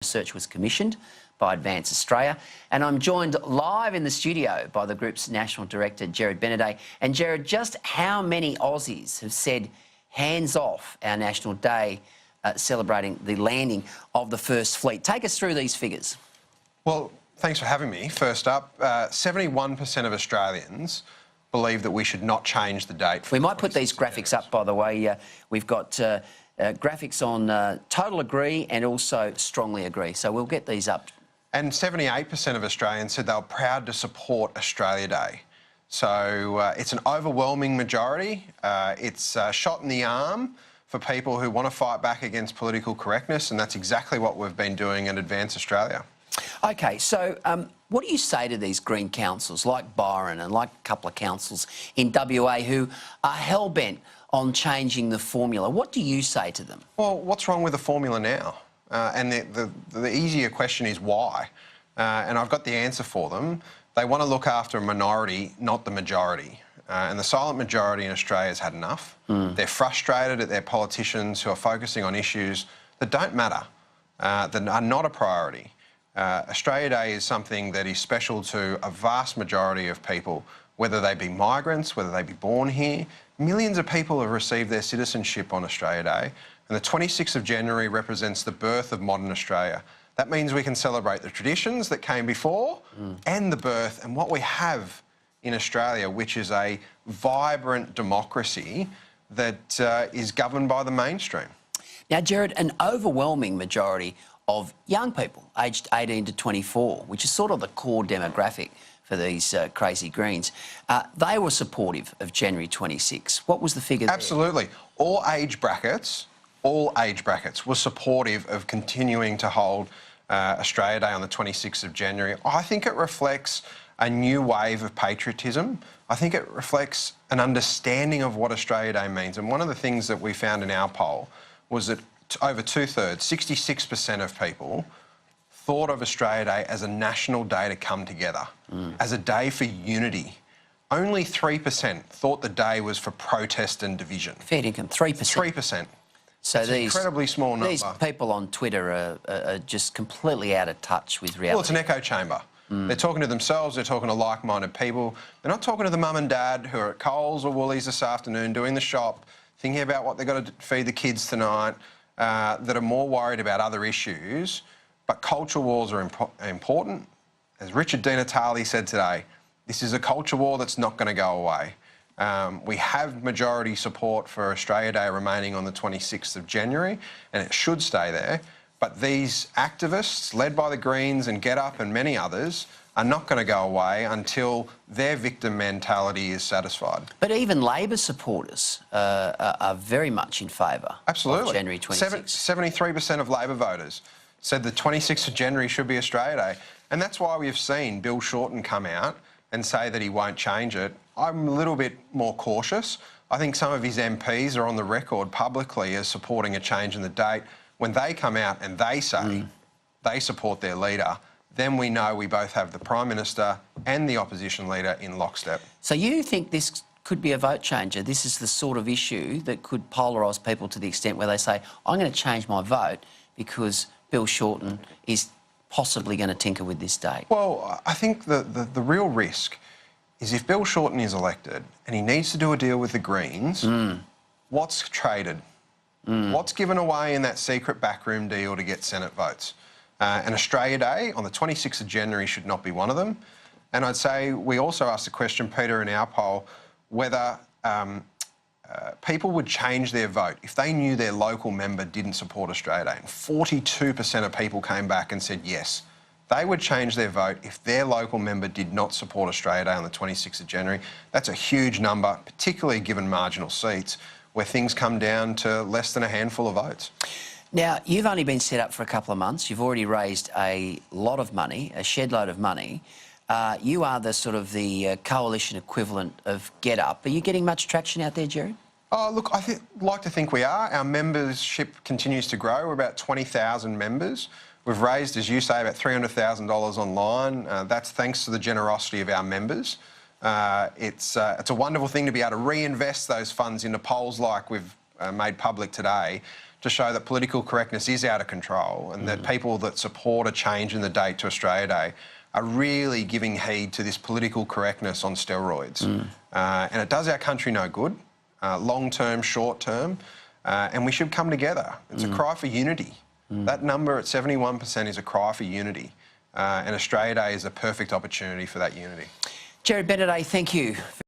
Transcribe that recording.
Research was commissioned by Advance Australia, and I'm joined live in the studio by the group's National Director, Benedet. And Jared, just how many Aussies have said hands off our National Day celebrating the landing of the First Fleet? Take us through these figures. Well, thanks for having me. First up, 71% of Australians believe that we should not change the date. We might put these graphics up, by the way. We've got graphics on total agree and also strongly agree. So we'll get these up. And 78% of Australians said they were proud to support Australia Day. So it's an overwhelming majority. It's a shot in the arm for people who want to fight back against political correctness, and that's exactly what we've been doing at Advance Australia. OK, so what do you say to these Green councils like Byron and like a couple of councils in WA who are hell-bent on changing the formula? What do you say to them? Well, what's wrong with the formula now? And the easier question is why? And I've got the answer for them. They want to look after a minority, not the majority. And the silent majority in Australia has had enough. They're frustrated at their politicians who are focusing on issues that don't matter, that are not a priority. Australia Day is something that is special to a vast majority of people, whether they be migrants, whether they be born here. Millions of people have received their citizenship on Australia Day, and the 26th of January represents the birth of modern Australia. That means we can celebrate the traditions that came before and the birth and what we have in Australia, which is a vibrant democracy that is governed by the mainstream. Now, Jared, an overwhelming majority of young people aged 18 to 24, which is sort of the core demographic for these crazy Greens, they were supportive of January 26. What was the figure there? Absolutely. All age brackets were supportive of continuing to hold Australia Day on the 26th of January. I think it reflects a new wave of patriotism. I think it reflects an understanding of what Australia Day means. And one of the things that we found in our poll was that over two-thirds, 66% of people thought of Australia Day as a national day to come together, as a day for unity. Only 3% thought the day was for protest and division. Fair income, 3%. 3%. So it's an incredibly small number. These people on Twitter are just completely out of touch with reality. Well, it's an echo chamber. They're talking to themselves, they're talking to like-minded people. They're not talking to the mum and dad who are at Coles or Woolies this afternoon doing the shop, thinking about what they've got to feed the kids tonight, that are more worried about other issues. But culture wars are important. As Richard Di Natale said today, this is a culture war that's not going to go away. We have majority support for Australia Day remaining on the 26th of January, and it should stay there. But these activists, led by the Greens and Get Up and many others, are not going to go away until their victim mentality is satisfied. But even Labor supporters are very much in favour of January 26. 73% of Labor voters said the 26th of January should be Australia Day. And that's why we've seen Bill Shorten come out and say that he won't change it. I'm a little bit more cautious. I think some of his MPs are on the record publicly as supporting a change in the date. When they come out and they say they support their leader, then we know we both have the Prime Minister and the opposition leader in lockstep. So you think this could be a vote changer? This is the sort of issue that could polarise people to the extent where they say, I'm going to change my vote because Bill Shorten is possibly going to tinker with this date? Well, I think the real risk is if Bill Shorten is elected and he needs to do a deal with the Greens, what's traded? What's given away in that secret backroom deal to get Senate votes? And Australia Day on the 26th of January should not be one of them. And I'd say we also asked the question, Peter, in our poll, whether people would change their vote if they knew their local member didn't support Australia Day. And 42% of people came back and said yes. They would change their vote if their local member did not support Australia Day on the 26th of January. That's a huge number, particularly given marginal seats, where things come down to less than a handful of votes. Now, you've only been set up for a couple of months. You've already raised a lot of money, a shed load of money. You are the sort of the coalition equivalent of Get Up. Are you getting much traction out there, Jerry? Oh, look, like to think we are. Our membership continues to grow. We're about 20,000 members. We've raised, as you say, about $300,000 online. That's thanks to the generosity of our members. It's a wonderful thing to be able to reinvest those funds into polls like we've made public today to show that political correctness is out of control and that people that support a change in the date to Australia Day are really giving heed to this political correctness on steroids. And it does our country no good, long-term, short-term, and we should come together. It's a cry for unity. That number at 71% is a cry for unity, and Australia Day is a perfect opportunity for that unity. Gerard Benedet, thank you.